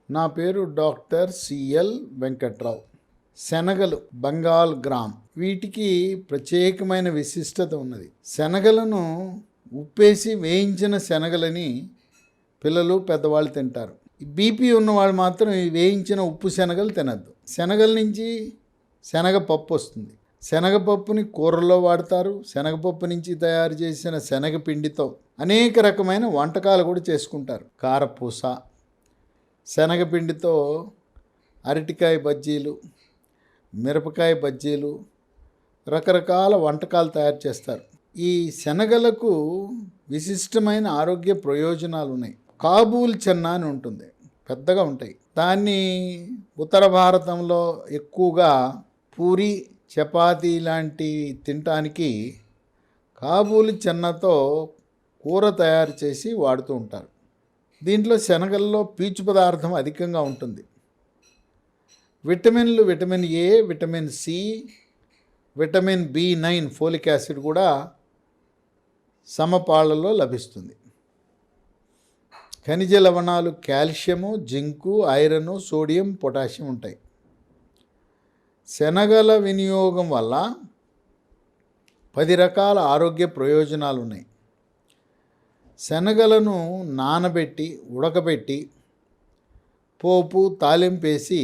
నా పేరు doctor CL Venkatrao. శనగలు బెంగాల్ గ్రామ్, వీటికి ప్రత్యేకమైన విశిష్టత ఉన్నది. శనగలను ఉప్పేసి వేయించిన శనగలని పిల్లలు పెద్దవాళ్ళు తింటారు. బీపీ ఉన్నవాళ్ళు మాత్రం ఈ వేయించిన ఉప్పు శనగలు తినద్దు. శనగల నుంచి శనగపప్పు వస్తుంది. శనగపప్పుని కూరల్లో వాడతారు. శనగపప్పు నుంచి తయారు చేసిన శనగపిండితో అనేక రకమైన వంటకాలు కూడా చేసుకుంటారు. కారపూస, శనగపిండితో అరటికాయ బజ్జీలు, మిరపకాయ బజ్జీలు, రకరకాల వంటకాలు తయారు చేస్తారు. ఈ శనగలకు విశిష్టమైన ఆరోగ్య ప్రయోజనాలు ఉన్నాయి. కాబూల్ చెన్నా అని ఉంటుంది, పెద్దగా ఉంటాయి. దాన్ని ఉత్తర భారతంలో ఎక్కువగా పూరి, చపాతీ లాంటి తినటానికి కాబూలి చెన్నతో కూర తయారు చేసి వాడుతూ ఉంటారు. దీంట్లో శనగల్లో పీచు పదార్థం అధికంగా ఉంటుంది. విటమిన్లు vitamin A, vitamin C, vitamin B9, folic acid కూడా సమపాళ్లలో లభిస్తుంది. ఖనిజ లవణాలు calcium, zinc, iron, sodium, potassium ఉంటాయి. శనగల వినియోగం వల్ల 10 రకాల ఆరోగ్య ప్రయోజనాలు ఉన్నాయి. శనగలను నానబెట్టి ఉడకబెట్టి పోపు తాలింపేసి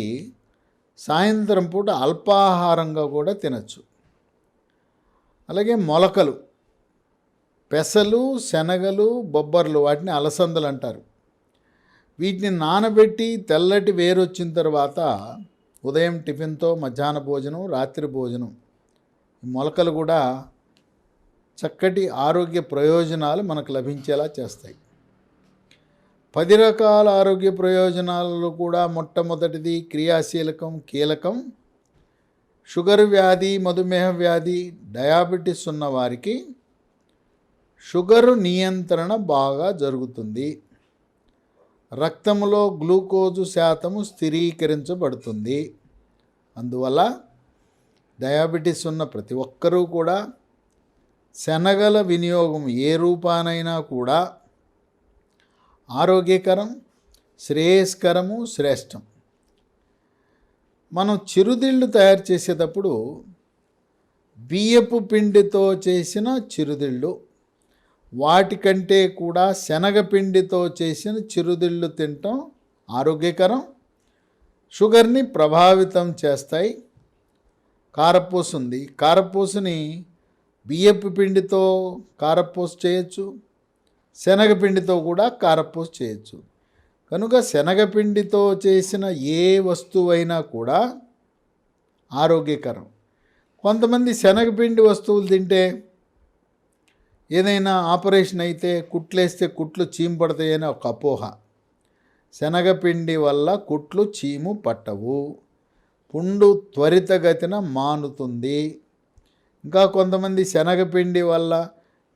సాయంత్రం పూట అల్పాహారంగా కూడా తినచ్చు. అలాగే మొలకలు, పెసలు, శనగలు, బొబ్బర్లు, వాటిని అలసందలు అంటారు. వీటిని నానబెట్టి తెల్లటి వేరు వచ్చిన తర్వాత ఉదయం టిఫిన్తో మధ్యాహ్న భోజనం, రాత్రి భోజనం, మొలకలు కూడా చక్కటి ఆరోగ్య ప్రయోజనాలు మనకు లభించేలా చేస్తాయి. 10 రకాల ఆరోగ్య ప్రయోజనాలలో కూడా మొట్టమొదటిది క్రియాశీలకం, కీలకం. షుగర్ వ్యాధి, మధుమేహ వ్యాధి, డయాబెటీస్ ఉన్న వారికి షుగరు నియంత్రణ బాగా జరుగుతుంది. రక్తంలో గ్లూకోజు శాతము స్థిరీకరించబడుతుంది. అందువల్ల డయాబెటీస్ ఉన్న ప్రతి ఒక్కరూ కూడా శనగల వినియోగం ఏ రూపానైనా కూడా ఆరోగ్యకరం, శ్రేయస్కరము, శ్రేష్టం. మనం చిరుతిళ్ళు తయారు చేసేటప్పుడు బియ్యపు పిండితో చేసిన చిరుతిళ్ళు, వాటికంటే కూడా శనగపిండితో చేసిన చిరుతిళ్ళు తినటం ఆరోగ్యకరం, షుగర్ని ప్రభావితం చేస్తాయి. కారపూస ఉంది. కారపూసని బియ్యపు పిండితో కారపూస చేయొచ్చు, శనగపిండితో కూడా కారపూస చేయొచ్చు. కనుక శనగపిండితో చేసిన ఏ వస్తువైనా కూడా ఆరోగ్యకరం. కొంతమంది శనగపిండి వస్తువులు తింటే ఏదైనా ఆపరేషన్ అయితే కుట్లేస్తే కుట్లు చీము పడతాయని ఒక అపోహ. శనగపిండి వల్ల కుట్లు చీము పట్టవు, పుండు త్వరితగతిన మానుతుంది. ఇంకా కొంతమంది శనగపిండి వల్ల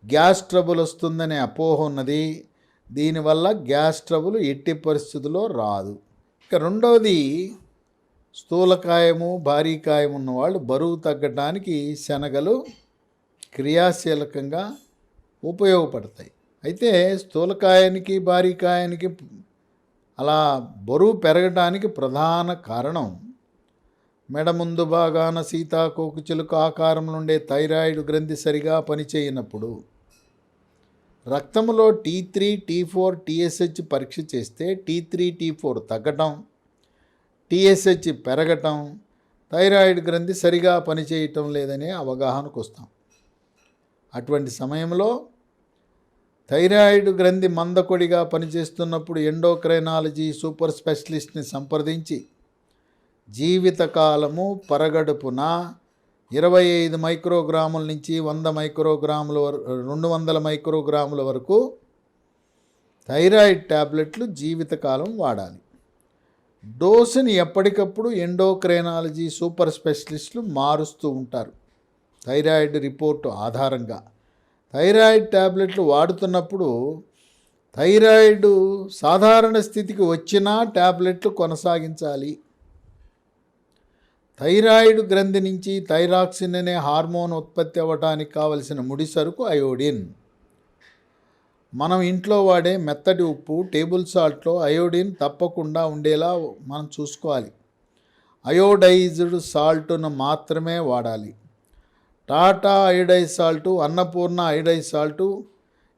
గ్యాస్ ట్రబుల్ వస్తుందనే అపోహ ఉన్నది. దీనివల్ల గ్యాస్ ట్రబుల్ ఎట్టి పరిస్థితుల్లో రాదు. ఇక రెండవది, స్థూలకాయము, భారీకాయం ఉన్నవాళ్ళు బరువు తగ్గడానికి శనగలు క్రియాశీలకంగా ఉపయోగపడతాయి. అయితే స్థూలకాయానికి, భారీకాయానికి అలా బరువు పెరగడానికి ప్రధాన కారణం మెడ ముందు భాగాన సీతాకోక చిలుక ఆకారంలో ఉండే థైరాయిడ్ గ్రంథి సరిగా పనిచేయనప్పుడు రక్తంలో T3, T4, TSH పరీక్ష చేస్తే T3, T4 తగ్గటం, TSH పెరగటం, థైరాయిడ్ గ్రంథి సరిగా పనిచేయటం లేదనే అవగాహనకు వస్తాం. అటువంటి సమయంలో థైరాయిడ్ గ్రంథి మందకొడిగా పనిచేస్తున్నప్పుడు ఎండోక్రైనాలజీ సూపర్ స్పెషలిస్ట్ని సంప్రదించి జీవితకాలము పరగడుపున 25 మైక్రోగ్రాముల నుంచి 100 మైక్రోగ్రాముల 200 మైక్రోగ్రాముల వరకు థైరాయిడ్ ట్యాబ్లెట్లు జీవితకాలం వాడాలి. డోసుని ఎప్పటికప్పుడు ఎండోక్రైనాలజీ సూపర్ స్పెషలిస్టులు మారుస్తూ ఉంటారు. థైరాయిడ్ రిపోర్టు ఆధారంగా థైరాయిడ్ ట్యాబ్లెట్లు వాడుతున్నప్పుడు థైరాయిడ్ సాధారణ స్థితికి వచ్చినా ట్యాబ్లెట్లు కొనసాగించాలి. థైరాయిడ్ గ్రంథి నుంచి థైరాక్సిన్ అనే హార్మోన్ ఉత్పత్తి అవ్వడానికి కావలసిన ముడి సరుకు అయోడిన్. మనం ఇంట్లో వాడే మెత్తటి ఉప్పు, టేబుల్ సాల్ట్లో అయోడిన్ తప్పకుండా ఉండేలా మనం చూసుకోవాలి. అయోడైజ్డ్ సాల్ట్ను మాత్రమే వాడాలి. Tata iodize salt, Annapurna iodize salt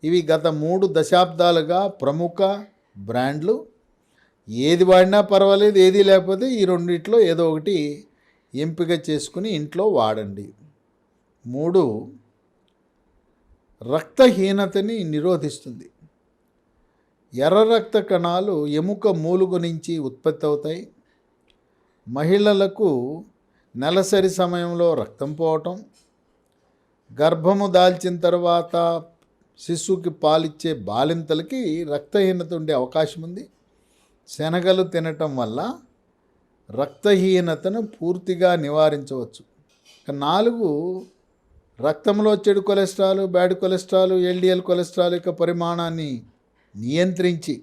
ఇవి గత 3 దశాబ్దాలుగా ప్రముఖ బ్రాండ్లు. ఏది వాడినా పర్వాలేదు, ఏది లేకపోతే ఈ రెండిట్లో ఏదో ఒకటి ఎంపిక చేసుకుని ఇంట్లో వాడండి. 3, రక్తహీనతని నిరోధిస్తుంది. ఎర్ర రక్త కణాలు ఎముక మూలుగు నుంచి ఉత్పత్తి అవుతాయి. మహిళలకు నెలసరి సమయంలో రక్తం పోవటం, గర్భము దాల్చిన తర్వాత శిశువుకి పాలిచ్చే బాలింతలకి రక్తహీనత ఉండే అవకాశం ఉంది. శనగలు తినటం వల్ల రక్తహీనతను పూర్తిగా నివారించవచ్చు. 4, రక్తంలో చెడు cholesterol, bad cholesterol, LDL cholesterol యొక్క పరిమాణాన్ని నియంత్రించి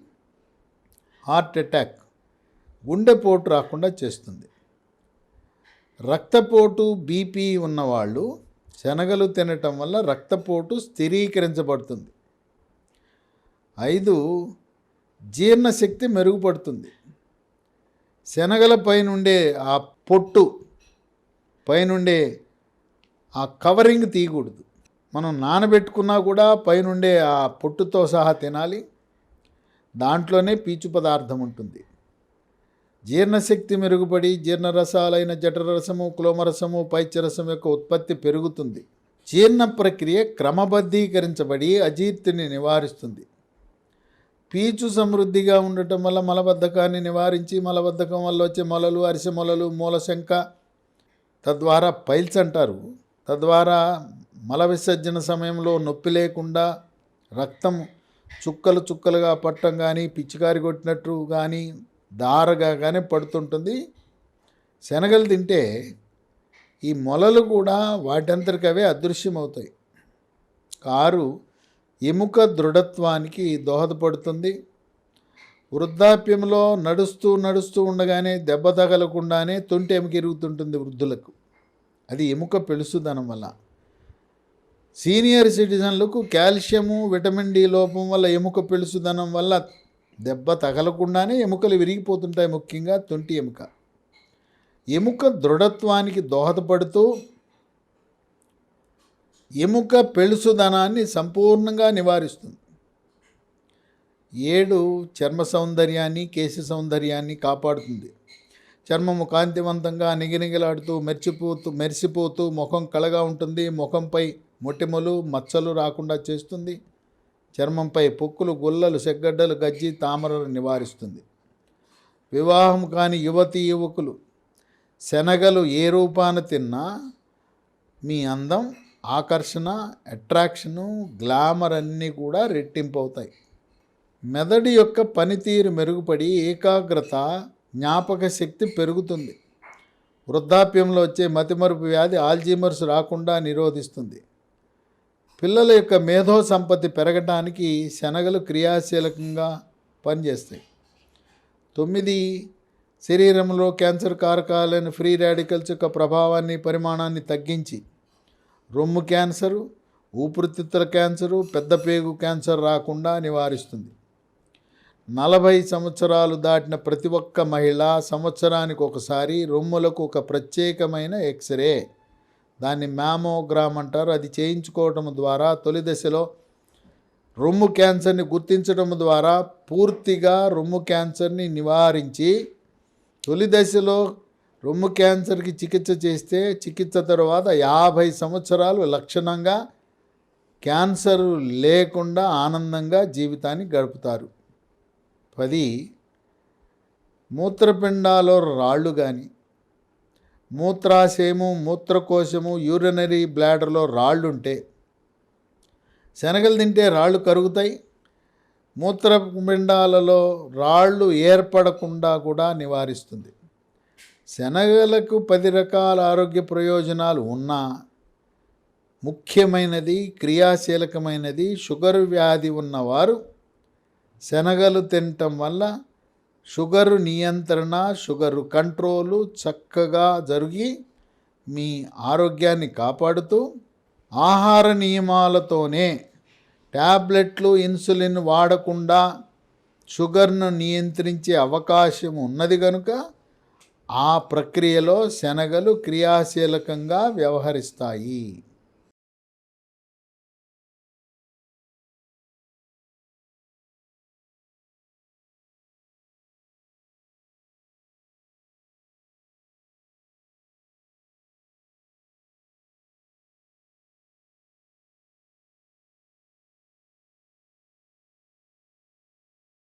హార్ట్ అటాక్, గుండెపోటు రాకుండా చేస్తుంది. రక్తపోటు, బీపీ ఉన్నవాళ్ళు శనగలు తినటం వల్ల రక్తపోటు స్థిరీకరించబడుతుంది. 5, జీర్ణశక్తి మెరుగుపడుతుంది. శనగల పైనుండే ఆ పొట్టు పైనుండే ఆ కవరింగ్ తీయకూడదు. మనం నానబెట్టుకున్నా కూడా పైనుండే ఆ పొట్టుతో సహా తినాలి. దాంట్లోనే పీచు పదార్థం ఉంటుంది. జీర్ణశక్తి మెరుగుపడి జీర్ణరసాలైన జఠరరసము, క్లోమరసము, పైత్యరసం యొక్క ఉత్పత్తి పెరుగుతుంది. జీర్ణ ప్రక్రియ క్రమబద్ధీకరించబడి అజీర్తిని నివారిస్తుంది. పీచు సమృద్ధిగా ఉండటం వల్ల మలబద్ధకాన్ని నివారించి మలబద్ధకం వల్ల వచ్చే మొలలు, అరిసె మొలలు, మూలశంక, తద్వారా పైల్స్ అంటారు, తద్వారా మల విసర్జన సమయంలో నొప్పి లేకుండా రక్తం చుక్కలు చుక్కలుగా పట్టడం కానీ, పిచ్చికారి కొట్టినట్టు కానీ, దారగా కానీ పడుతుంటుంది. శనగలు తింటే ఈ మొలలు కూడా వాటంతటికి అవే అదృశ్యమవుతాయి. 6, ఎముక దృఢత్వానికి దోహదపడుతుంది. వృద్ధాప్యంలో నడుస్తూ ఉండగానే దెబ్బ తగలకుండానే తొంటి ఎముక ఇరుగుతుంటుంది వృద్ధులకు. అది ఎముక పెళుసుదనం వల్ల. సీనియర్ సిటిజన్లకు కాల్షియము, విటమిన్ డి లోపం వల్ల, ఎముక పెళుసుదనం వల్ల దెబ్బ తగలకుండానే ఎముకలు విరిగిపోతుంటాయి, ముఖ్యంగా తొంటి ఎముక. ఎముక దృఢత్వానికి దోహదపడుతూ ఎముక పెళుసుదనాన్ని సంపూర్ణంగా నివారిస్తుంది. 7, చర్మ సౌందర్యాన్ని, కేశ సౌందర్యాన్ని కాపాడుతుంది. చర్మము కాంతివంతంగా నిగనిగలాడుతూ మెరిసిపోతూ ముఖం కళగా ఉంటుంది. ముఖంపై మొటిమలు, మచ్చలు రాకుండా చేస్తుంది. చర్మంపై పొక్కులు, గుల్లలు, సెగ్గడ్డలు, గజ్జి, తామరలు నివారిస్తుంది. వివాహం కాని యువతీ యువకులు శనగలు ఏ రూపాన తిన్నా మీ అందం, ఆకర్షణ, అట్రాక్షను, గ్లామర్ అన్నీ కూడా రెట్టింపు అవుతాయి. మెదడు యొక్క పనితీరు మెరుగుపడి ఏకాగ్రత, జ్ఞాపక శక్తి పెరుగుతుంది. వృద్ధాప్యంలో వచ్చే మతిమరుపు వ్యాధి, ఆల్జీమర్స్ రాకుండా నిరోధిస్తుంది. పిల్లల యొక్క మేధో సంపత్తి పెరగటానికి శనగలు క్రియాశీలకంగా పనిచేస్తాయి. 9, శరీరంలో క్యాన్సర్ కారకాలైన ఫ్రీ రాడికల్స్ యొక్క ప్రభావాన్ని, పరిమాణాన్ని తగ్గించి రొమ్ము క్యాన్సరు, ఊపిరితిత్తుల క్యాన్సరు, పెద్ద పేగు క్యాన్సర్ రాకుండా నివారిస్తుంది. 40 సంవత్సరాలు దాటిన ప్రతి ఒక్క మహిళ సంవత్సరానికి ఒకసారి రొమ్ములకు ఒక ప్రత్యేకమైన ఎక్స్రే, దాన్ని మ్యామోగ్రామ్ అంటారు, అది చేయించుకోవటం ద్వారా తొలి దశలో రొమ్ము క్యాన్సర్ని గుర్తించడం ద్వారా పూర్తిగా రొమ్ము క్యాన్సర్ని నివారించి, తొలి దశలో రొమ్ము క్యాన్సర్కి చికిత్స చేస్తే చికిత్స తర్వాత 50 సంవత్సరాలు లక్షణంగా క్యాన్సర్ లేకుండా ఆనందంగా జీవితాన్ని గడుపుతారు. 10, మూత్రపిండాలో రాళ్ళు కానీ, మూత్రాశయము, మూత్రకోశము, యూరినరీ బ్లాడర్లో రాళ్ళు ఉంటే శనగలు తింటే రాళ్ళు కరుగుతాయి. మూత్రపిండాలలో రాళ్ళు ఏర్పడకుండా కూడా నివారిస్తుంది. శనగలకు 10 రకాల ఆరోగ్య ప్రయోజనాలు ఉన్నా ముఖ్యమైనది, క్రియాశీలకమైనది, షుగర్ వ్యాధి ఉన్నవారు శనగలు తినటం వల్ల షుగరు నియంత్రణ, షుగరు కంట్రోలు చక్కగా జరిగి మీ ఆరోగ్యాన్ని కాపాడుతూ ఆహార నియమాలతోనే ట్యాబ్లెట్లు ఇన్సులిన్ వాడకుండా షుగర్ను నియంత్రించే అవకాశం ఉన్నది కనుక ఆ ప్రక్రియలో శనగలు క్రియాశీలకంగా వ్యవహరిస్తాయి.